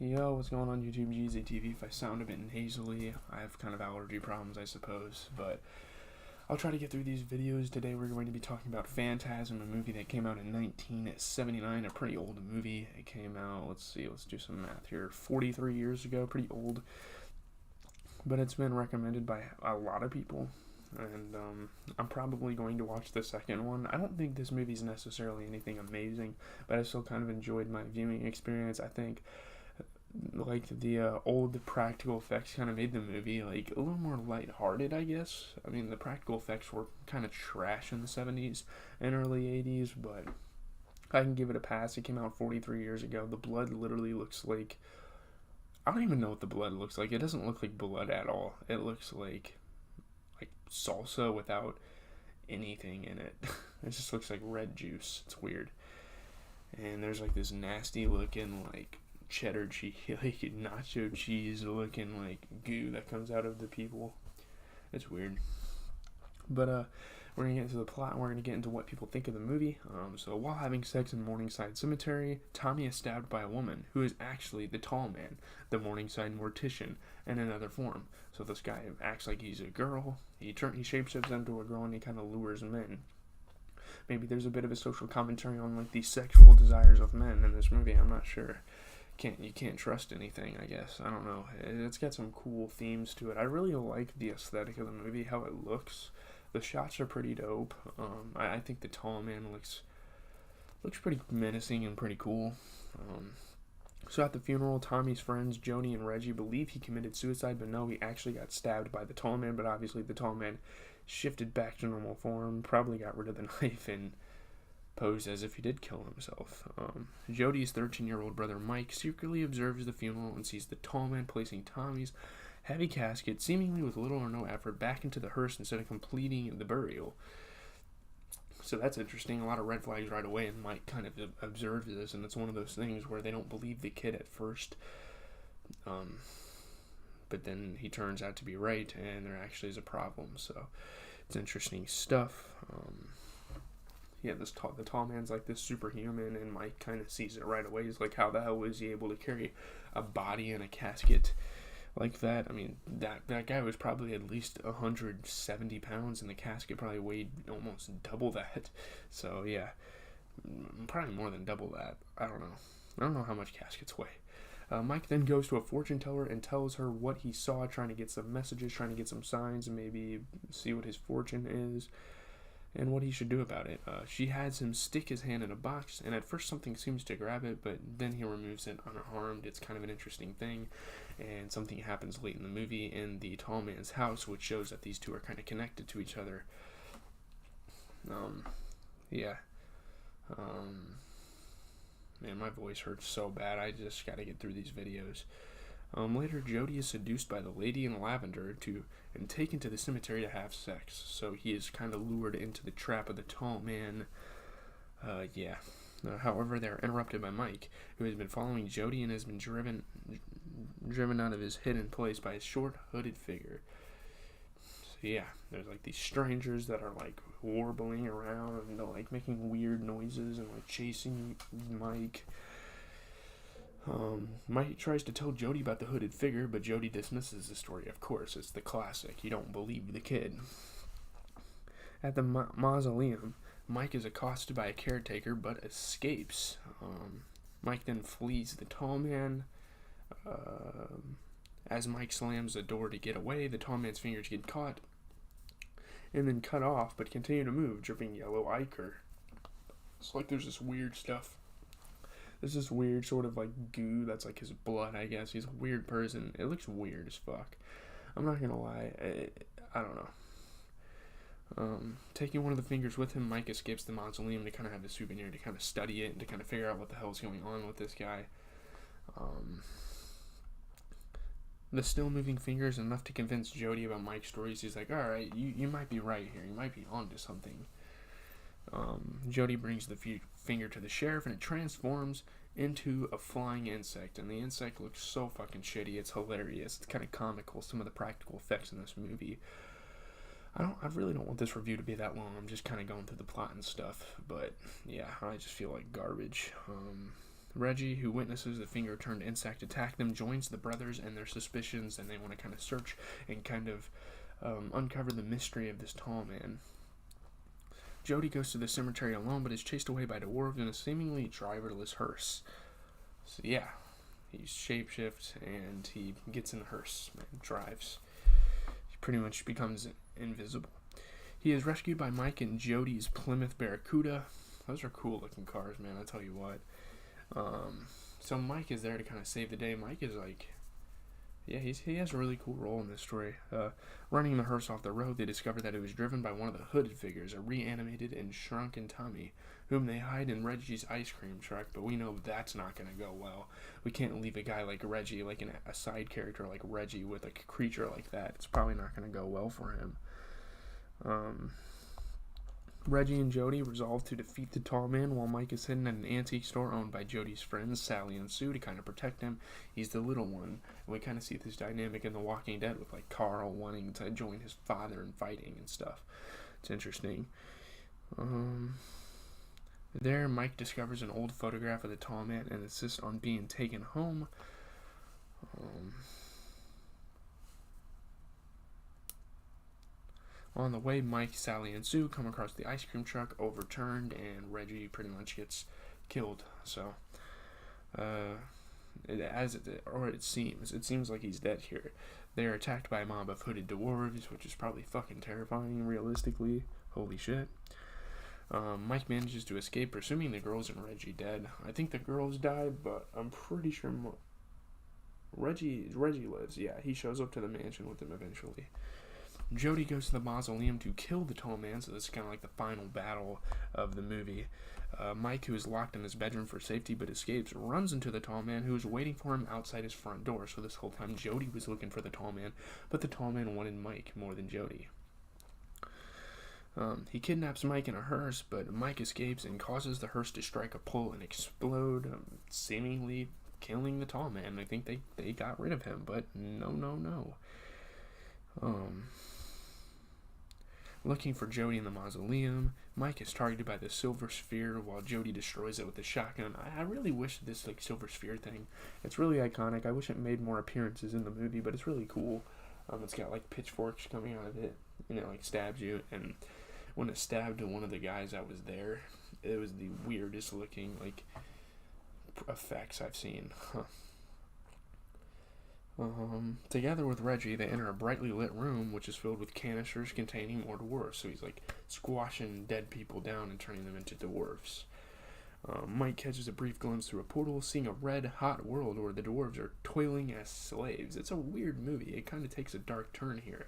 Yo, what's going on YouTube? GZTV. If I sound a bit nasally, I have kind of allergy problems, I suppose, but I'll try to get through these videos. Today we're going to be talking about Phantasm, a movie that came out in 1979, a pretty old movie. It came out, let's do some math here, 43 years ago, pretty old, but it's been recommended by a lot of people, and I'm probably going to watch the second one. I don't think this movie's necessarily anything amazing, but I still kind of enjoyed my viewing experience. I think like the old practical effects kind of made the movie like a little more lighthearted, I guess. I mean, the practical effects were kind of trash in the 70s and early 80s, but I can give it a pass. It came out 43 years ago. The blood literally looks like, I don't even know what the blood looks like. It doesn't look like blood at all. It looks like salsa without anything in it. It just looks like red juice. It's weird. And there's like this nasty looking like cheddar cheese, like nacho cheese looking like goo that comes out of the people. It's weird. But we're gonna get into the plot, and we're gonna get into what people think of the movie. So while having sex in Morningside Cemetery, Tommy is stabbed by a woman who is actually the tall man, the Morningside mortician, in another form. So this guy acts like he's a girl. He shapeshifts into a girl, and he kind of lures men. Maybe there's a bit of a social commentary on like the sexual desires of men in this movie. I'm not sure. You can't trust anything, I guess. I don't know. It's got some cool themes to it. I really like the aesthetic of the movie, how it looks. The shots are pretty dope. I think the tall man looks pretty menacing and pretty cool. So at the funeral, Tommy's friends, Joni and Reggie, believe he committed suicide, but no, he actually got stabbed by the tall man, but obviously the tall man shifted back to normal form, probably got rid of the knife, and posed as if he did kill himself. Jody's 13-year-old brother Mike secretly observes the funeral and sees the tall man placing Tommy's heavy casket, seemingly with little or no effort, back into the hearse instead of completing the burial. So that's interesting. A lot of red flags right away, and Mike kind of observes this, and it's one of those things where they don't believe the kid at first, but then he turns out to be right, and there actually is a problem. So it's interesting stuff. Yeah, the tall man's like this superhuman, and Mike kind of sees it right away. He's like, how the hell was he able to carry a body in a casket like that? I mean, that guy was probably at least 170 pounds, and the casket probably weighed almost double that. So, yeah, probably more than double that. I don't know how much caskets weigh. Mike then goes to a fortune teller and tells her what he saw, trying to get some messages, trying to get some signs, and maybe see what his fortune is and what he should do about it. She has him stick his hand in a box, and at first something seems to grab it, but then he removes it unharmed. It's kind of an interesting thing, and something happens late in the movie in the tall man's house, which shows that these two are kind of connected to each other. Man, my voice hurts so bad. I just gotta get through these videos. Later, Jody is seduced by the lady in lavender and taken to the cemetery to have sex. So he is kind of lured into the trap of the tall man. However, they're interrupted by Mike, who has been following Jody and has been driven out of his hidden place by a short, hooded figure. So yeah, there's like these strangers that are like warbling around and they're like making weird noises and like chasing Mike. Mike tries to tell Jody about the hooded figure, but Jody dismisses the story. Of course, it's the classic. You don't believe the kid. At the mausoleum, Mike is accosted by a caretaker, but escapes. Mike then flees the tall man. As Mike slams the door to get away, the tall man's fingers get caught and then cut off, but continue to move, dripping yellow ichor. It's like there's this weird stuff. There's this weird sort of like goo that's like his blood, I guess. He's a weird person. It looks weird as fuck. I'm not gonna lie. I don't know. Taking one of the fingers with him, Mike escapes the mausoleum to kind of have a souvenir to kind of study it and to kind of figure out what the hell's going on with this guy. The still moving finger is enough to convince Jody about Mike's stories. He's like, alright, you might be right here. You might be onto something. Jody brings the finger to the sheriff, and it transforms into a flying insect, and the insect looks so fucking shitty. It's hilarious. It's kind of comical, some of the practical effects in this movie. I really don't want this review to be that long. I'm just kind of going through the plot and stuff, but yeah, I just feel like garbage. Reggie, who witnesses the finger-turned insect attack them, joins the brothers and their suspicions, and they want to kind of search and kind of uncover the mystery of this tall man. Jody goes to the cemetery alone, but is chased away by dwarves in a seemingly driverless hearse. So yeah, he shapeshifts and he gets in the hearse and drives. He pretty much becomes invisible. He is rescued by Mike and Jody's Plymouth Barracuda. Those are cool looking cars, man, I tell you what. So Mike is there to kind of save the day. Mike is like, yeah, he has a really cool role in this story. Running the hearse off the road, they discover that it was driven by one of the hooded figures, a reanimated and shrunken Tommy, whom they hide in Reggie's ice cream truck, but we know that's not going to go well. We can't leave a guy like Reggie, like a side character like Reggie with a creature like that. It's probably not going to go well for him. Reggie and Jody resolve to defeat the tall man while Mike is hidden at an antique store owned by Jody's friends, Sally and Sue, to kind of protect him. He's the little one. And we kind of see this dynamic in The Walking Dead with like Carl wanting to join his father in fighting and stuff. It's interesting. There, Mike discovers an old photograph of the tall man and insists on being taken home. On the way, Mike, Sally, and Sue come across the ice cream truck overturned, and Reggie pretty much gets killed. So, it seems like he's dead here. They are attacked by a mob of hooded dwarves, which is probably fucking terrifying, realistically. Holy shit. Mike manages to escape, presuming the girls and Reggie dead. I think the girls died, but I'm pretty sure Reggie lives. Yeah, he shows up to the mansion with them eventually. Jody goes to the mausoleum to kill the tall man, so this is kind of like the final battle of the movie. Mike, who is locked in his bedroom for safety but escapes, runs into the tall man, who is waiting for him outside his front door. So this whole time Jody was looking for the tall man, but the tall man wanted Mike more than Jody. He kidnaps Mike in a hearse, but Mike escapes and causes the hearse to strike a pole and explode, seemingly killing the tall man. I think they got rid of him, but no. Looking for Jody in the mausoleum, Mike is targeted by the silver sphere while Jody destroys it with a shotgun. I really wish this like silver sphere thing, it's really iconic. I wish it made more appearances in the movie, but it's really cool. It's got like pitchforks coming out of it, and it like stabs you, and when it stabbed one of the guys that was there, it was the weirdest looking like effects I've seen. Together with Reggie, they enter a brightly lit room, which is filled with canisters containing more dwarves. So he's like squashing dead people down and turning them into dwarves. Mike catches a brief glimpse through a portal, seeing a red, hot world where the dwarves are toiling as slaves. It's a weird movie. It kind of takes a dark turn here.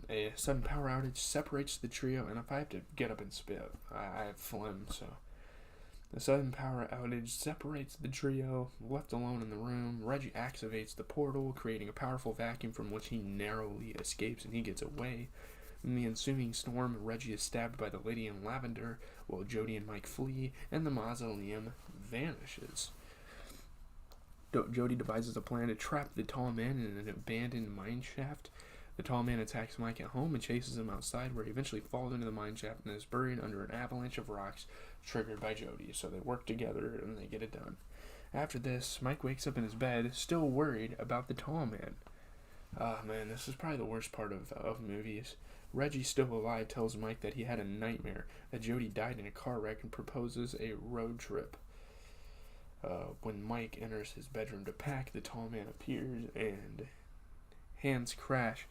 A sudden power outage separates the trio, and if I have to get up and spit, I have phlegm, so... The sudden power outage separates the trio, left alone in the room. Reggie activates the portal, creating a powerful vacuum from which he narrowly escapes, and he gets away. In the ensuing storm, Reggie is stabbed by the lady in lavender, while Jody and Mike flee, and the mausoleum vanishes. Jody devises a plan to trap the tall man in an abandoned mine shaft. The tall man attacks Mike at home and chases him outside, where he eventually falls into the mine shaft and is buried under an avalanche of rocks triggered by Jody. So they work together and they get it done. After this, Mike wakes up in his bed, still worried about the tall man. Man, this is probably the worst part of movies. Reggie, still alive, tells Mike that he had a nightmare, that Jody died in a car wreck, and proposes a road trip. When Mike enters his bedroom to pack, the tall man appears and hands crash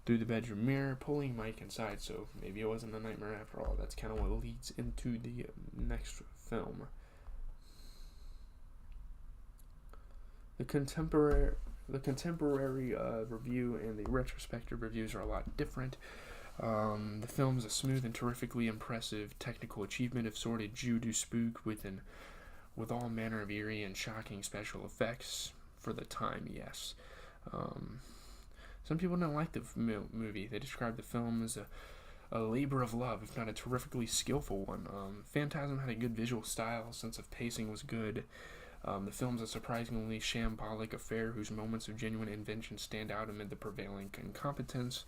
through the bedroom mirror, pulling Mike inside. So maybe it wasn't a nightmare after all. That's kind of what leads into the next film. The contemporary review and the retrospective reviews are a lot different. The film is a smooth and terrifically impressive technical achievement of sordid Judo spook with all manner of eerie and shocking special effects for the time. Yes. Some people don't like the movie. They describe the film as a labor of love, if not a terrifically skillful one. Phantasm had a good visual style, sense of pacing was good. The film's a surprisingly shambolic affair whose moments of genuine invention stand out amid the prevailing incompetence.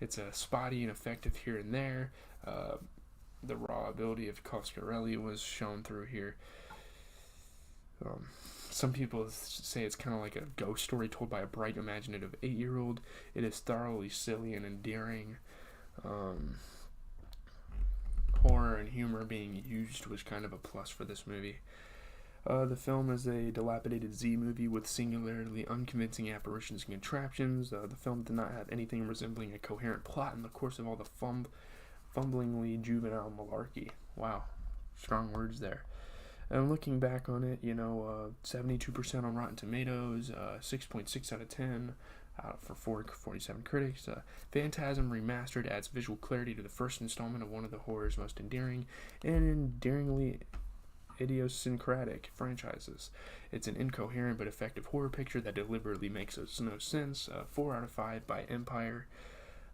It's spotty and effective here and there. the raw ability of Coscarelli was shown through here. Some people say it's kind of like a ghost story told by a bright, imaginative 8-year-old. It is thoroughly silly and endearing. Horror and humor being used was kind of a plus for this movie. The film is a dilapidated Z movie with singularly unconvincing apparitions and contraptions. The film did not have anything resembling a coherent plot in the course of all the fumblingly juvenile malarkey. Wow, strong words there. And looking back on it, 72% on Rotten Tomatoes, 6.6 out of 10 for 47 critics. Phantasm Remastered adds visual clarity to the first installment of one of the horror's most endearing and endearingly idiosyncratic franchises. It's an incoherent but effective horror picture that deliberately makes no sense. 4 out of 5 by Empire.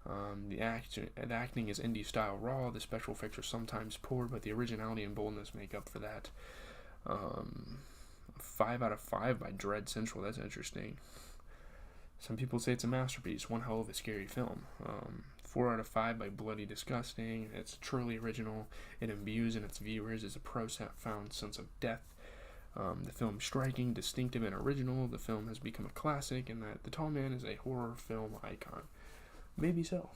The acting is indie style raw. The special effects are sometimes poor, but the originality and boldness make up for that. 5 out of 5 by Dread Central. That's interesting. Some people say it's a masterpiece. One hell of a scary film. 4 out of 5 by Bloody Disgusting. It's truly original. It imbues in its viewers as a profound sense of death. The film striking, distinctive, and original. The film has become a classic, and that The Tall Man is a horror film icon. Maybe so.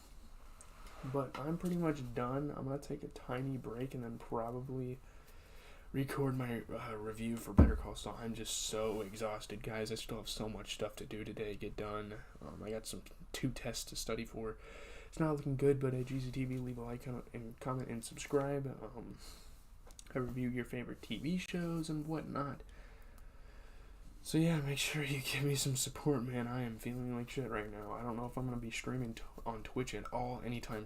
But I'm pretty much done. I'm going to take a tiny break and then probably record my review for Better Call Saul. I'm just so exhausted, guys. I still have so much stuff to do today, get done. I got 2 tests to study for. It's not looking good, but at GZTV, leave a like and comment and subscribe. I review your favorite TV shows and whatnot. So yeah, make sure you give me some support, man. I am feeling like shit right now. I don't know if I'm going to be streaming on Twitch at all anytime